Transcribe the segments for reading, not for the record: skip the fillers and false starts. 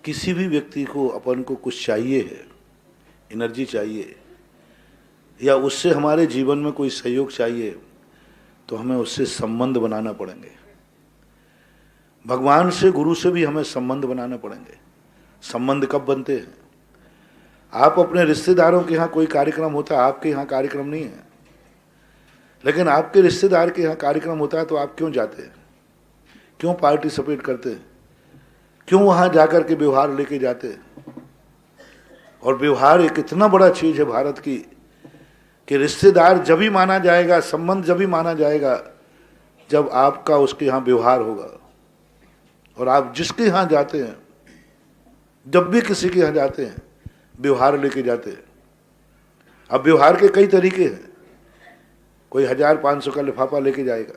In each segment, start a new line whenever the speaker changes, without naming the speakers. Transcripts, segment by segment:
किसी भी व्यक्ति को अपन को कुछ चाहिए है, एनर्जी चाहिए, या उससे हमारे जीवन में कोई सहयोग चाहिए, तो हमें उससे संबंध बनाना पड़ेंगे। भगवान से, गुरु से भी हमें संबंध बनाने पड़ेंगे। संबंध कब बनते हैं? आप अपने रिश्तेदारों के यहाँ कोई कार्यक्रम होता है, आपके यहाँ कार्यक्रम नहीं है, लेकिन आपके रिश्तेदार के यहाँ कार्यक्रम होता है, तो आप क्यों जाते हैं? क्यों पार्टिसिपेट करते हैं? क्यों वहाँ जाकर के व्यवहार लेके जाते हैं? और व्यवहार एक इतना बड़ा चीज है भारत की कि रिश्तेदार जब भी माना जाएगा, संबंध जब भी माना जाएगा जब आपका उसके यहाँ व्यवहार होगा। और आप जिसके यहाँ जाते हैं, जब भी किसी के यहाँ जाते हैं, व्यवहार लेके जाते हैं। अब व्यवहार के कई तरीके हैं। कोई 1500 का लिफाफा लेके जाएगा,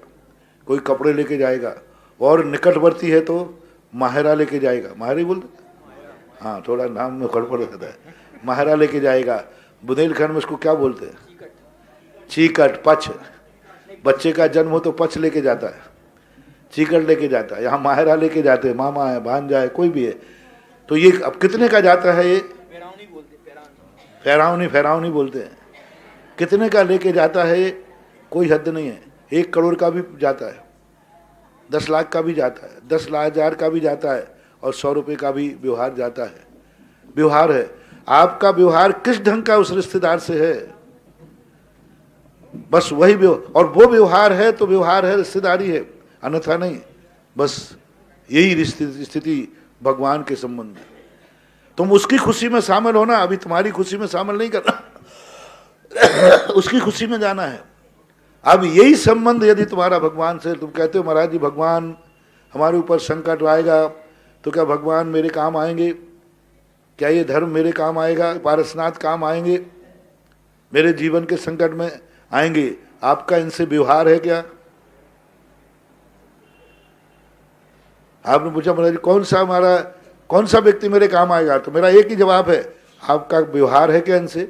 कोई कपड़े लेके जाएगा, और निकटवर्ती है तो माहरा लेके जाएगा। माहरा ही बोलते, हाँ, थोड़ा नाम में गड़बड़ रहता है। माहरा लेके जाएगा। बुंदेलखंड में इसको क्या बोलते हैं? चीकट, पछ। बच्चे का जन्म हो तो पछ लेके जाता है, चीकट लेके जाता है। यहाँ माहरा लेके जाते हैं, मामा है, भांजा है, कोई भी है। तो ये अब कितने का जाता है? ये फेरावनी बोलते हैं। कितने का लेके जाता है? कोई हद नहीं है। 1 करोड़ का भी जाता है, 10 लाख का भी जाता है, 10,000 का भी जाता है, और 100 रुपये का भी व्यवहार जाता है। व्यवहार है। आपका व्यवहार किस ढंग का उस रिश्तेदार से है, बस वही और वो व्यवहार है तो व्यवहार है, रिश्तेदारी है, अन्यथा नहीं। बस यही स्थिति भगवान के संबंध में। तुम उसकी खुशी में शामिल होना, अभी तुम्हारी खुशी में शामिल नहीं करना उसकी खुशी में जाना है। अब यही संबंध यदि तुम्हारा भगवान से, तुम कहते हो महाराज जी भगवान हमारे ऊपर संकट आएगा तो क्या भगवान मेरे काम आएंगे? क्या ये धर्म मेरे काम आएगा? पारसनाथ काम आएंगे? मेरे जीवन के संकट में आएंगे? आपका इनसे व्यवहार है क्या? आपने पूछा महाराज जी कौन सा व्यक्ति मेरे काम आएगा? तो मेरा एक ही जवाब है, आपका व्यवहार है क्या इनसे?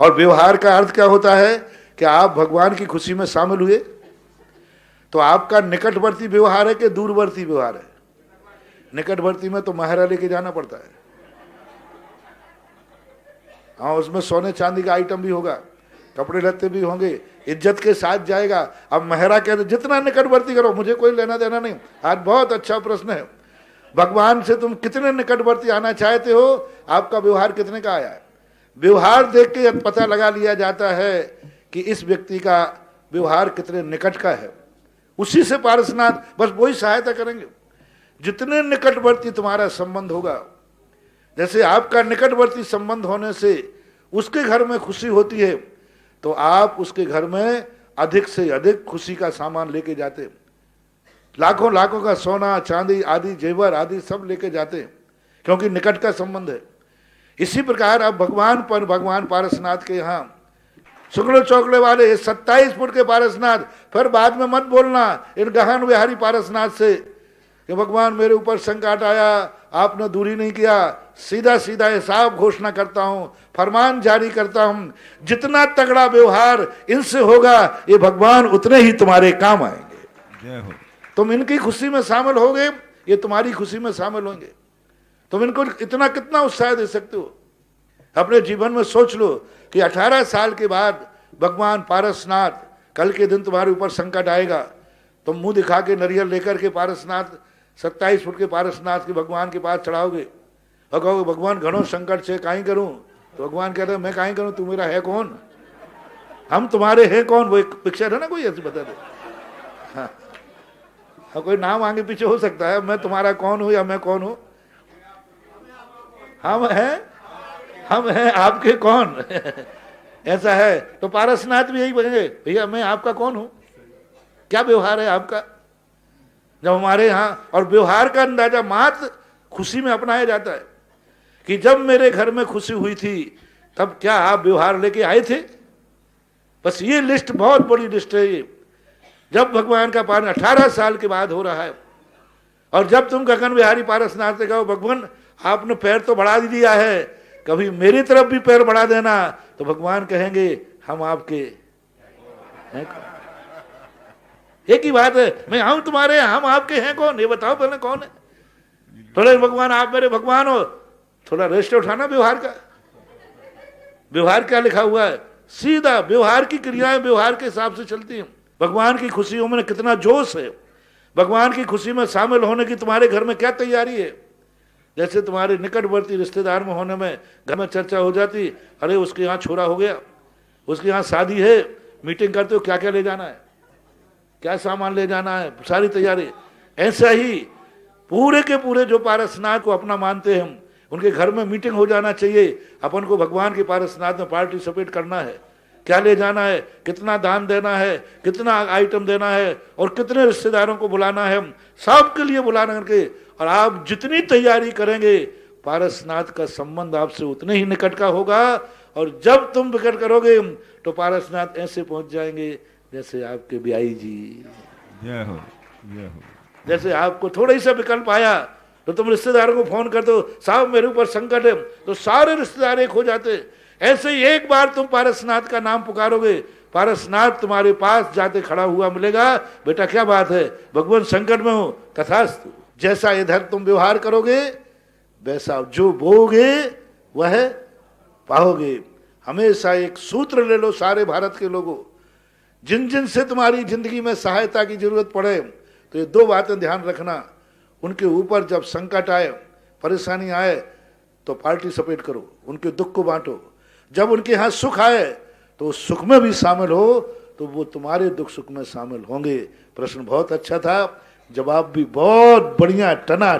और व्यवहार का अर्थ क्या होता है कि आप भगवान की खुशी में शामिल हुए, तो आपका निकटवर्ती व्यवहार है कि दूरवर्ती व्यवहार है? निकटवर्ती में तो माहरा लेके जाना पड़ता है। हाँ, उसमें सोने चांदी का आइटम भी होगा, कपड़े लत्ते भी होंगे, इज्जत के साथ जाएगा। अब महरा कहते जितना निकटवर्ती करो, मुझे कोई लेना देना नहीं। आज बहुत अच्छा प्रश्न है, भगवान से तुम कितने निकटवर्ती आना चाहते हो? आपका व्यवहार कितने का आया है? व्यवहार देख के पता लगा लिया जाता है कि इस व्यक्ति का व्यवहार कितने निकट का है। उसी से पारसनाथ बस वही सहायता करेंगे। जितने निकटवर्ती तुम्हारा संबंध होगा, जैसे आपका निकटवर्ती संबंध होने से उसके घर में खुशी होती है, तो आप उसके घर में अधिक से अधिक खुशी का सामान लेके जाते। लाखों लाखों का सोना चांदी आदि जेवर आदि सब लेके जाते, क्योंकि निकट का संबंध है। इसी प्रकार अब भगवान पारसनाथ के यहाँ शुक्ल चौकड़े वाले 27 फुट के पारसनाथ, फिर बाद में मत बोलना इन गहन विहारी पारसनाथ से कि भगवान मेरे ऊपर संकट आया, आपने दूरी नहीं किया। सीधा सीधा हिसाब घोषणा करता हूं, फरमान जारी करता हूं, जितना तगड़ा व्यवहार इनसे होगा, ये भगवान उतने ही तुम्हारे काम आएंगे। जय हो। तुम इनकी खुशी में शामिल होगे, ये तुम्हारी खुशी में शामिल होंगे। तुम इनको इतना कितना उत्साह दे सकते हो? अपने जीवन में सोच लो कि 18 साल के बाद भगवान पारसनाथ, कल के दिन तुम्हारे ऊपर संकट आएगा, तुम मुंह दिखा के नरियल लेकर के पारसनाथ 27 फुट के पारसनाथ के भगवान के पास चढ़ाओगे और कहोगे भगवान घणो संकट से काई करूं? तो भगवान कहते हैं मैं काई करूं, तू मेरा है कौन? हम तुम्हारे हैं कौन? वो एक पिक्चर है ना, कोई ऐसी बता दे। हाँ, कोई नाम आगे पीछे हो सकता है, मैं तुम्हारा कौन हूं या मैं कौन हूं? हम हैं आपके कौन? ऐसा है। तो पारसनाथ भी यही बोलेंगे, भैया मैं आपका कौन हूं? क्या व्यवहार है आपका? जब हमारे यहाँ, और व्यवहार का अंदाजा मात्र खुशी में अपनाया जाता है कि जब मेरे घर में खुशी हुई थी तब क्या आप व्यवहार लेके आए थे? बस ये लिस्ट बहुत बड़ी लिस्ट है ये। जब भगवान का पालन 18 साल के बाद हो रहा है, और जब तुम गगन विहारी पारसनाथ से कहो भगवान आपने पैर तो बढ़ा दिया है, कभी मेरी तरफ भी पैर बढ़ा देना, तो भगवान कहेंगे हम आपके हैं कौन? एक ही बात है, मैं आऊं तुम्हारे, हम आपके हैं कौन? ये बताओ पहले कौन है? थोड़े भगवान आप मेरे भगवान हो, थोड़ा रेस्ट उठाना व्यवहार का। व्यवहार क्या लिखा हुआ है? सीधा व्यवहार की क्रियाएं व्यवहार के हिसाब से चलती हैं। भगवान की खुशियों में कितना जोश है, भगवान की खुशी में शामिल होने की तुम्हारे घर में क्या तैयारी है। जैसे तुम्हारे निकटवर्ती रिश्तेदार में होने में घर में चर्चा हो जाती, अरे उसके यहाँ छोरा हो गया, उसके यहाँ शादी है, मीटिंग करते हो क्या क्या ले जाना है, क्या सामान ले जाना है, सारी तैयारी। ऐसा ही पूरे के पूरे जो पारसनाथ को अपना मानते हैं हम, उनके घर में मीटिंग हो जाना चाहिए। अपन को भगवान के पारसनाथ में पार्टिसिपेट करना है, क्या ले जाना है, कितना दान देना है, कितना आइटम देना है, और कितने रिश्तेदारों को बुलाना है, हम सबके लिए बुलाना करके। और आप जितनी तैयारी करेंगे पारसनाथ का संबंध आपसे उतने ही निकट का होगा। और जब तुम विकट करोगे तो पारसनाथ ऐसे पहुंच जाएंगे जैसे आपके ब्याई जी।
जय हो, जय हो।
जैसे आपको थोड़ा ही सा विकल्प आया तो तुम रिश्तेदारों को फोन कर दो, साहब मेरे ऊपर संकट है, तो सारे रिश्तेदार एक हो जाते। ऐसे ही एक बार तुम पारसनाथ का नाम पुकारोगे, पारसनाथ तुम्हारे पास जाते खड़ा हुआ मिलेगा, बेटा क्या बात है, भगवान संकट में हो, तथास्तु। जैसा इधर तुम व्यवहार करोगे वैसा जो बोगे वह पाओगे। हमेशा एक सूत्र ले लो सारे भारत के लोगों, जिन जिन से तुम्हारी जिंदगी में सहायता की जरूरत पड़े तो ये दो बातें ध्यान रखना। उनके ऊपर जब संकट आए, परेशानी आए तो पार्टिसिपेट करो, उनके दुख को बांटो। जब उनके यहाँ सुख आए तो उस सुख में भी शामिल हो, तो वो तुम्हारे दुख सुख में शामिल होंगे। प्रश्न बहुत अच्छा था, जवाब भी बहुत बढ़िया टना